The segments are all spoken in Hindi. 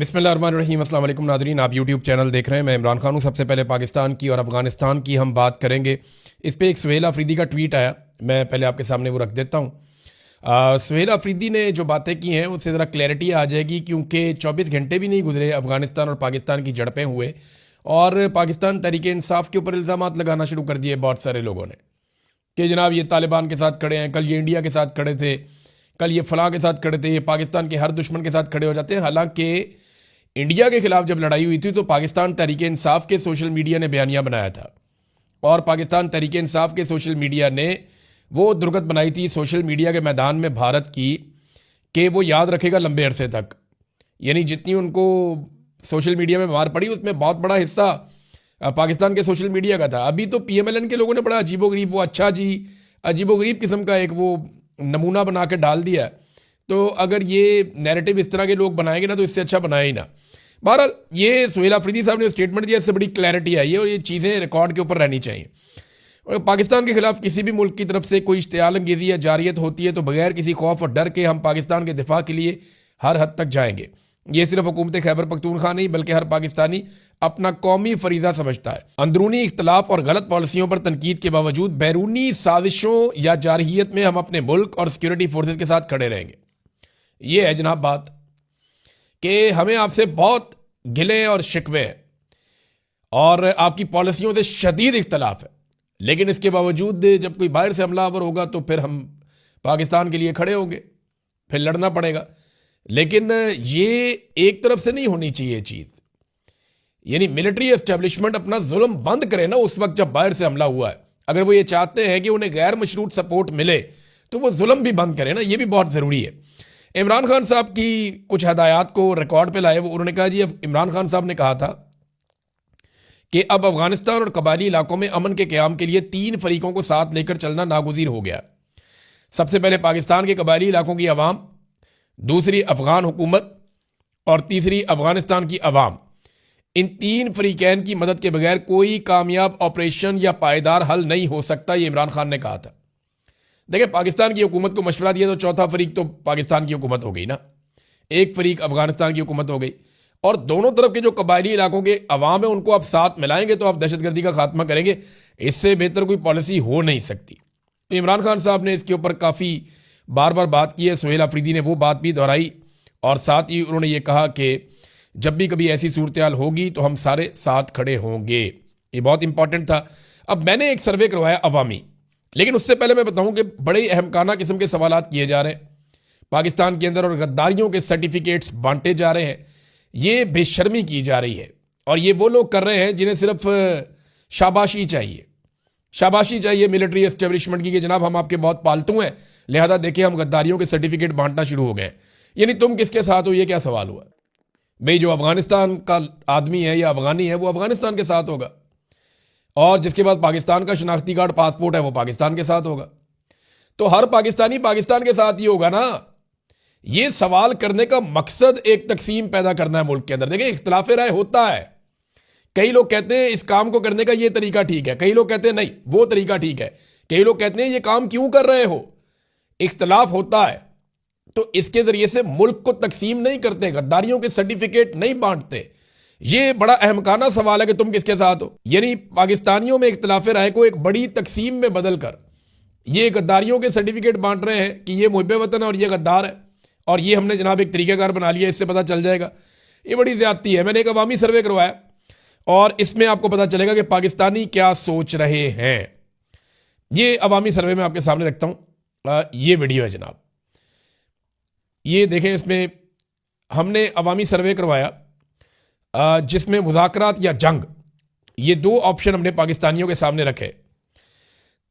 बिस्मिल्लाहिर्रहमानिर्रहीम। अस्सलाम वालेकुम नाज़रीन, आप यूट्यूब चैनल देख रहे हैं। मैं इमरान खान हूँ। सबसे पहले पाकिस्तान की और अफ़गानिस्तान की हम बात करेंगे। इस पर एक सुहेल अफरीदी का ट्वीट आया, मैं पहले आपके सामने वो रख देता हूँ। सुहेल अफरीदी ने जो बातें की हैं उससे ज़रा क्लैरिटी आ जाएगी, क्योंकि 24 घंटे भी नहीं गुजरे अफ़गानिस्तान और पाकिस्तान की झड़पें हुए और पाकिस्तान तहरीक इंसाफ के ऊपर इल्ज़ामात लगाना शुरू कर दिए बहुत सारे लोगों ने कि जनाब ये तालिबान के साथ खड़े हैं, कल ये इंडिया के साथ खड़े थे, कल ये फलां के साथ खड़े थे, ये पाकिस्तान के हर दुश्मन के साथ खड़े हो जाते हैं। हालांकि इंडिया के खिलाफ जब लड़ाई हुई थी तो पाकिस्तान तहरीक इंसाफ के सोशल मीडिया ने बयानिया बनाया था और पाकिस्तान तहरीक इंसाफ के सोशल मीडिया ने वो दुर्गत बनाई थी सोशल मीडिया के मैदान में भारत की कि वो याद रखेगा लंबे अरसे तक। यानी जितनी उनको सोशल मीडिया में मार पड़ी उसमें बहुत बड़ा हिस्सा पाकिस्तान के सोशल मीडिया का था। अभी तो PMLN के लोगों ने बड़ा अजीबोगरीब, वो अच्छा जी अजीबोगरीब किस्म का एक वो नमूना बना के डाल दिया। तो अगर ये नैरेटिव इस तरह के लोग बनाएंगे ना तो इससे अच्छा बनाए ही ना। बहरहाल ये सुहेल अफरीदी साहब ने स्टेटमेंट दिया, इससे बड़ी क्लैरिटी आई है और ये चीज़ें रिकॉर्ड के ऊपर रहनी चाहिए। और पाकिस्तान के खिलाफ किसी भी मुल्क की तरफ से कोई इश्तियाल अंगेज़ी या जारियत होती है तो बगैर किसी खौफ और डर के हम पाकिस्तान के दिफा के लिए हर हद तक जाएंगे। ये सिर्फ हुकूमत खैबर पख्तूनख्वा नहीं बल्कि हर पाकिस्तानी अपना कौमी फरीज़ा समझता है। अंदरूनी इख्तलाफ और गलत पॉलिसियों पर तनकीद के बावजूद बैरूनी साजिशों या जारहियत में हम अपने मुल्क और सिक्योरिटी फोर्सेज के साथ खड़े रहेंगे। ये है जनाब बात कि हमें आपसे बहुत गिले और शिकवे हैं और आपकी पॉलिसियों से शदीद इख्तलाफ है, लेकिन इसके बावजूद जब कोई बाहर से हमलावर होगा तो फिर हम पाकिस्तान के लिए खड़े होंगे, फिर लड़ना पड़ेगा। लेकिन ये एक तरफ से नहीं होनी चाहिए चीज़। यानी मिलिट्री एस्टेब्लिशमेंट अपना जुल्म बंद करे ना उस वक्त जब बाहर से हमला हुआ है। अगर वो ये चाहते हैं कि उन्हें गैर मशरूत सपोर्ट मिले तो वो जुल्म भी बंद करें ना, ये भी बहुत ज़रूरी है। इमरान खान साहब की कुछ हदायत को रिकॉर्ड पे लाए। वो उन्होंने कहा जी, अब इमरान खान साहब ने कहा था कि अब अफगानिस्तान और कबायली इलाकों में अमन के क़याम के लिए 3 फरीकों को साथ लेकर चलना नागुज़ीर हो गया। सबसे पहले पाकिस्तान के कबायली इलाकों की अवाम, दूसरी अफगान हुकूमत और तीसरी अफगानिस्तान की अवाम। इन 3 फरीकैन की मदद के बगैर कोई कामयाब ऑपरेशन या पायदार हल नहीं हो सकता, ये इमरान खान ने कहा था। देखिए, पाकिस्तान की हुकूमत को मशवरा दिया तो चौथा फरीक तो पाकिस्तान की हुकूमत हो गई ना, एक फरीक अफगानिस्तान की हुकूमत हो गई और दोनों तरफ के जो कबायली इलाकों के अवाम है उनको आप साथ मिलाएंगे तो आप दहशतगर्दी का खात्मा करेंगे। इससे बेहतर कोई पॉलिसी हो नहीं सकती। तो इमरान खान साहब ने इसके ऊपर काफ़ी बार बार बात की है। सुहेल अफरीदी ने वो बात भी दोहराई और साथ ही उन्होंने ये कहा कि जब भी कभी ऐसी सूरत हाल होगी तो हम सारे साथ खड़े होंगे। ये बहुत इंपॉर्टेंट था। अब मैंने एक सर्वे करवाया अवामी, लेकिन उससे पहले मैं बताऊं कि बड़े अहमकाना किस्म के सवालात किए जा रहे हैं पाकिस्तान के अंदर और गद्दारियों के सर्टिफिकेट्स बांटे जा रहे हैं। ये बेशर्मी की जा रही है और ये वो लोग कर रहे हैं जिन्हें सिर्फ शाबाशी चाहिए, शाबाशी चाहिए मिलिट्री एस्टेब्लिशमेंट की कि जनाब हम आपके बहुत पालतू हैं, लिहाजा देखिए हम गद्दारियों के सर्टिफिकेट बांटना शुरू हो गए। यानी तुम किसके साथ हो, ये क्या सवाल हुआ भाई? जो अफगानिस्तान का आदमी है या अफगानी है वो अफगानिस्तान के साथ होगा और जिसके बाद पाकिस्तान का शनाख्ती कार्ड पासपोर्ट है वो पाकिस्तान के साथ होगा। तो हर पाकिस्तानी पाकिस्तान के साथ ही होगा ना। ये सवाल करने का मकसद एक तकसीम पैदा करना है मुल्क के अंदर। देखिए, इख्तिलाफ राय होता है। कई लोग कहते हैं इस काम को करने का ये तरीका ठीक है, कई लोग कहते हैं नहीं वो तरीका ठीक है, कई लोग कहते हैं ये काम क्यों कर रहे हो। इख्तिलाफ होता है तो इसके जरिए से मुल्क को तकसीम नहीं करते, गद्दारियों के सर्टिफिकेट नहीं बांटते। ये बड़ा अहमकाना सवाल है कि तुम किसके साथ हो। यानी पाकिस्तानियों में इख्तिलाफ राय को एक बड़ी तकसीम में बदल कर ये गद्दारियों के सर्टिफिकेट बांट रहे हैं कि ये मुहिब वतन है और ये गद्दार है और ये हमने जनाब एक तरीक़ाकार बना लिया, इससे पता चल जाएगा। ये बड़ी ज़्यादती है। मैंने एक अवामी सर्वे करवाया और इसमें आपको पता चलेगा कि पाकिस्तानी क्या सोच रहे हैं। ये अवामी सर्वे में आपके सामने रखता हूँ। ये वीडियो है जनाब, ये देखें। इसमें हमने अवामी सर्वे करवाया जिसमें मुज़ाकरात या जंग, ये 2 ऑप्शन हमने पाकिस्तानियों के सामने रखे।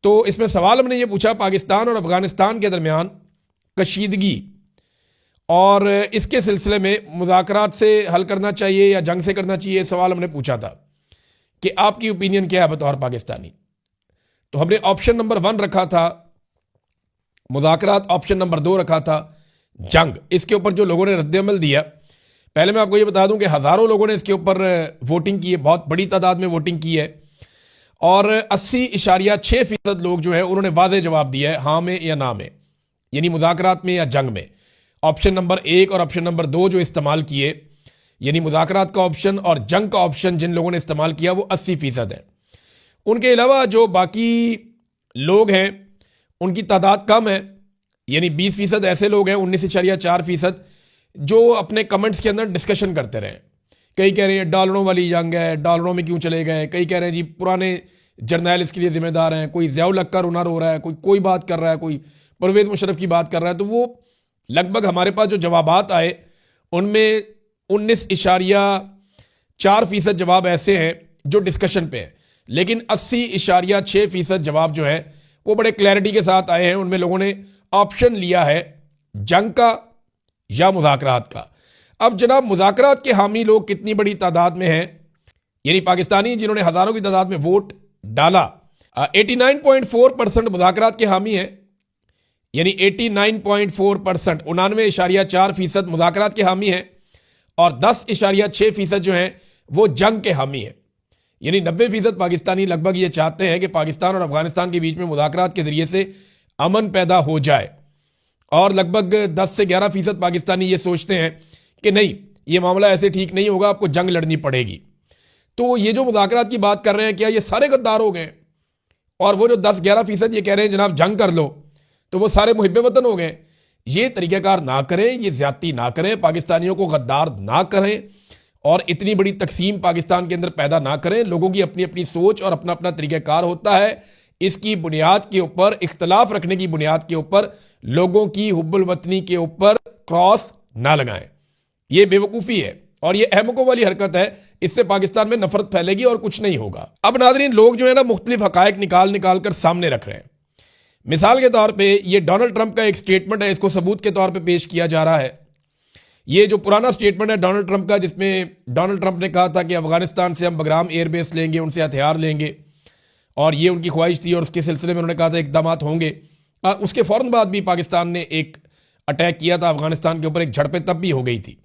तो इसमें सवाल हमने ये पूछा पाकिस्तान और अफगानिस्तान के दरमियान कशीदगी और इसके सिलसिले में मुज़ाकरात से हल करना चाहिए या जंग से करना चाहिए। सवाल हमने पूछा था कि आपकी ओपिनियन क्या है बतौर पाकिस्तानी। तो हमने ऑप्शन नंबर 1 रखा था मुज़ाकरात, ऑप्शन नंबर 2 रखा था जंग। इसके ऊपर जो लोगों ने रद्द-ए-अमल दिया, पहले मैं आपको ये बता दूं कि हज़ारों लोगों ने इसके ऊपर वोटिंग की है, बहुत बड़ी तादाद में वोटिंग की है और 80.6% लोग जो है उन्होंने वाज़ेह जवाब दिया है हाँ में या ना में, यानी मुज़ाकरात में या जंग में। ऑप्शन नंबर 1 और ऑप्शन नंबर 2 जो इस्तेमाल किए यानी मुज़ाकरात का ऑप्शन और जंग का ऑप्शन जिन लोगों ने इस्तेमाल किया वो 80% है। उनके अलावा जो बाकी लोग हैं उनकी तादाद कम है, यानी 20% ऐसे लोग हैं, 19.4% जो अपने कमेंट्स के अंदर डिस्कशन करते रहे। कई कह रहे हैं डॉलरों वाली जंग है, डॉलरों में क्यों चले गए, कई कह रहे हैं जी पुराने जर्नैल इसके लिए जिम्मेदार हैं, कोई ज़ियाउल हक का रोना रो रहा है, कोई बात कर रहा है, कोई परवेज़ मुशर्रफ की बात कर रहा है। तो वो लगभग हमारे पास जो जवाबात आए उनमें 19.4% जवाब ऐसे हैं जो डिस्कशन पे हैं, लेकिन 80.6% जवाब जो है वो बड़े क्लैरिटी के साथ आए हैं। उनमें लोगों ने ऑप्शन लिया है जंग का या मुज़ाकरात का। अब जनाब मुज़ाकरात के हामी लोग कितनी बड़ी तादाद में हैं, यानी पाकिस्तानी जिन्होंने हज़ारों की तादाद में वोट डाला, 89.4% मुज़ाकरात के हामी हैं, यानी 89.4%, 99.4% मुज़ाकरात के हामी हैं, और 10.6% जो हैं वो जंग के हामी हैं। यानी 90% पाकिस्तानी लगभग ये चाहते हैं कि पाकिस्तान और अफगानिस्तान के बीच में मुज़ाकरात के ज़रिए से अमन पैदा हो जाए, और लगभग 10 से 11% पाकिस्तानी ये सोचते हैं कि नहीं, ये मामला ऐसे ठीक नहीं होगा, आपको जंग लड़नी पड़ेगी। तो ये जो मुज़ाकरात की बात कर रहे हैं, क्या ये सारे गद्दार हो गए? और वो जो 10-11% ये कह रहे हैं जनाब जंग कर लो, तो वो सारे मुहिब्बे वतन हो गए? ये तरीक़ाकार ना करें, ये ज़्यादती ना करें, पाकिस्तानियों को गद्दार ना करें और इतनी बड़ी तकसीम पाकिस्तान के अंदर पैदा ना करें। लोगों की अपनी अपनी सोच और अपना अपना तरीक़ाकार होता है। इसकी बुनियाद के ऊपर, इख्तलाफ रखने की बुनियाद के ऊपर, लोगों की हुब्बुल वतनी के ऊपर क्रॉस ना लगाएं। ये बेवकूफ़ी है और ये अहमकों वाली हरकत है। इससे पाकिस्तान में नफरत फैलेगी और कुछ नहीं होगा। अब नाज़रीन, लोग जो है ना मुख्तलिफ हक़ाइक़ निकाल निकाल कर सामने रख रहे हैं। मिसाल के तौर पे ये डोनाल्ड ट्रंप का एक स्टेटमेंट है, इसको सबूत के तौर पे पेश किया जा रहा है। ये जो पुराना स्टेटमेंट है डोनाल्ड ट्रंप का, जिसमें डोनाल्ड ट्रंप ने कहा था कि अफगानिस्तान से हम बगराम एयरबेस लेंगे, उनसे हथियार लेंगे, और ये उनकी ख्वाहिश थी और उसके सिलसिले में उन्होंने कहा था इक़दाम होंगे। उसके फ़ौरन बाद भी पाकिस्तान ने एक अटैक किया था अफगानिस्तान के ऊपर, एक झड़पें तब भी हो गई थी।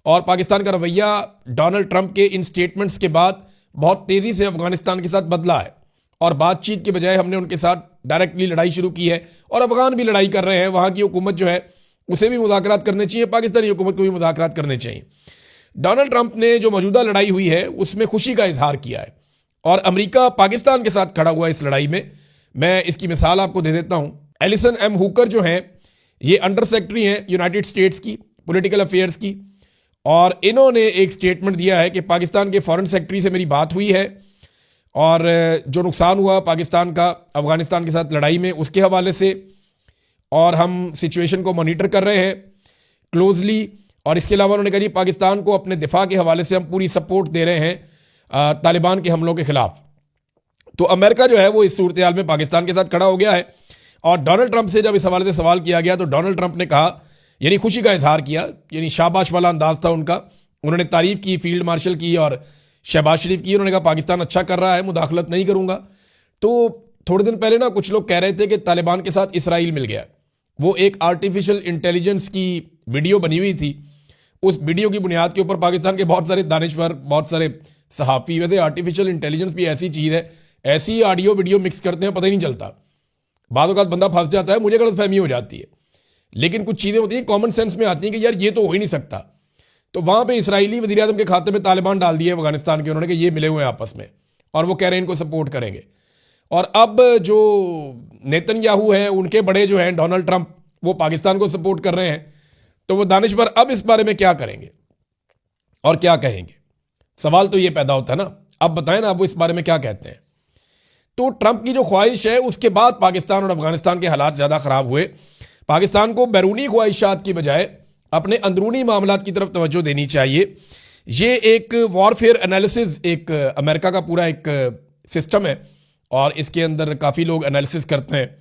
और पाकिस्तान का रवैया डोनाल्ड ट्रंप के इन स्टेटमेंट्स के बाद बहुत तेज़ी से अफगानिस्तान के साथ बदला है, और बातचीत के बजाय हमने उनके साथ डायरेक्टली लड़ाई शुरू की है, और अफगान भी लड़ाई कर रहे हैं। वहाँ की हुकूमत जो है उसे भी मुज़ाकरात करने चाहिए, पाकिस्तानी हुकूमत को भी मुज़ाकरात करने चाहिए। डोनाल्ड ट्रंप ने जो मौजूदा लड़ाई हुई है उसमें खुशी का इजहार किया है, और अमेरिका पाकिस्तान के साथ खड़ा हुआ इस लड़ाई में। मैं इसकी मिसाल आपको दे देता हूँ। एलिसन एम हुकर जो हैं, ये अंडर सेक्रेटरी हैं यूनाइटेड स्टेट्स की पॉलिटिकल अफेयर्स की, और इन्होंने एक स्टेटमेंट दिया है कि पाकिस्तान के फॉरेन सेक्रेटरी से मेरी बात हुई है, और जो नुकसान हुआ पाकिस्तान का अफगानिस्तान के साथ लड़ाई में उसके हवाले से, और हम सिचुएशन को मॉनिटर कर रहे हैं क्लोजली। और इसके अलावा उन्होंने कहा जी पाकिस्तान को अपने दिफा के हवाले से हम पूरी सपोर्ट दे रहे हैं तालिबान के हमलों के खिलाफ। तो अमेरिका जो है वो इस सूरत हाल में पाकिस्तान के साथ खड़ा हो गया है। और डोनाल्ड ट्रंप से जब इस हवाले से सवाल किया गया तो डोनाल्ड ट्रंप ने कहा, यानी खुशी का इजहार किया, यानी शाबाश वाला अंदाज था उनका। उन्होंने तारीफ़ की फील्ड मार्शल की और शहबाज शरीफ की। उन्होंने कहा पाकिस्तान अच्छा कर रहा है, मुदाखलत नहीं करूँगा। तो थोड़े दिन पहले ना कुछ लोग कह रहे थे कि तालिबान के साथ इसराइल मिल गया। वो एक आर्टिफिशियल इंटेलिजेंस की वीडियो बनी हुई थी। उस वीडियो की बुनियाद के ऊपर पाकिस्तान के बहुत सारे दानिश्वर, बहुत सारे सहाफ़ी, वैसे आर्टिफिशियल इंटेलिजेंस भी ऐसी चीज़ है, ऐसी ऑडियो वीडियो मिक्स करते हैं पता ही नहीं चलता। बाद वक़्त बंदा फंस जाता है, मुझे गलतफहमी हो जाती है। लेकिन कुछ चीज़ें होती हैं कॉमन सेंस में आती हैं कि यार ये तो हो ही नहीं सकता। तो वहाँ पे इसराइली वज़ीर-ए-आज़म के खाते में तालिबान डाल दिए अफगानिस्तान के, उन्होंने कहा ये मिले हुए हैं आपस में, और वो कह रहे हैं इनको सपोर्ट करेंगे। और अब जो नेतन्याहू हैं उनके बड़े जो हैं डोनाल्ड ट्रंप, वो पाकिस्तान को सपोर्ट कर रहे हैं। तो वो दानिश्वर अब इस बारे में क्या करेंगे और क्या कहेंगे? सवाल तो ये पैदा होता है ना। अब बताएं ना, अब वो इस बारे में क्या कहते हैं। तो ट्रंप की जो ख्वाहिश है उसके बाद पाकिस्तान और अफगानिस्तान के हालात ज़्यादा ख़राब हुए। पाकिस्तान को बैरूनी ख्वाहिशात की बजाय अपने अंदरूनी मामलात की तरफ तवज्जो देनी चाहिए। ये एक वॉरफेयर एनालिसिस, एक अमेरिका का पूरा एक सिस्टम है और इसके अंदर काफ़ी लोग एनालिसिस करते हैं।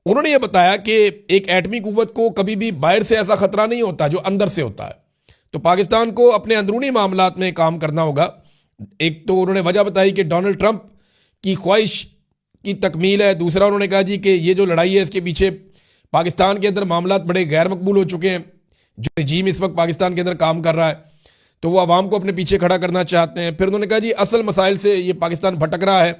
उन्होंने ये बताया कि एक एटमी कुव्वत को कभी भी बाहर से ऐसा ख़तरा नहीं होता जो अंदर से होता है। तो पाकिस्तान को अपने अंदरूनी मामलात में काम करना होगा। एक तो उन्होंने वजह बताई कि डोनाल्ड ट्रंप की ख्वाहिश की तकमील है। दूसरा उन्होंने कहा जी कि ये जो लड़ाई है इसके पीछे पाकिस्तान के अंदर मामलात बड़े गैर मकबूल हो चुके हैं। जो रजीम इस वक्त पाकिस्तान के अंदर काम कर रहा है तो वो आवाम को अपने पीछे खड़ा करना चाहते हैं। फिर उन्होंने कहा जी असल मसाइल से ये पाकिस्तान भटक रहा है,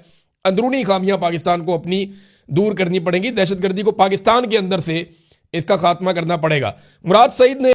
अंदरूनी खामियां पाकिस्तान को अपनी दूर करनी पड़ेंगी। दहशतगर्दी को पाकिस्तान के अंदर से इसका खात्मा करना पड़ेगा। मुराद सईद ने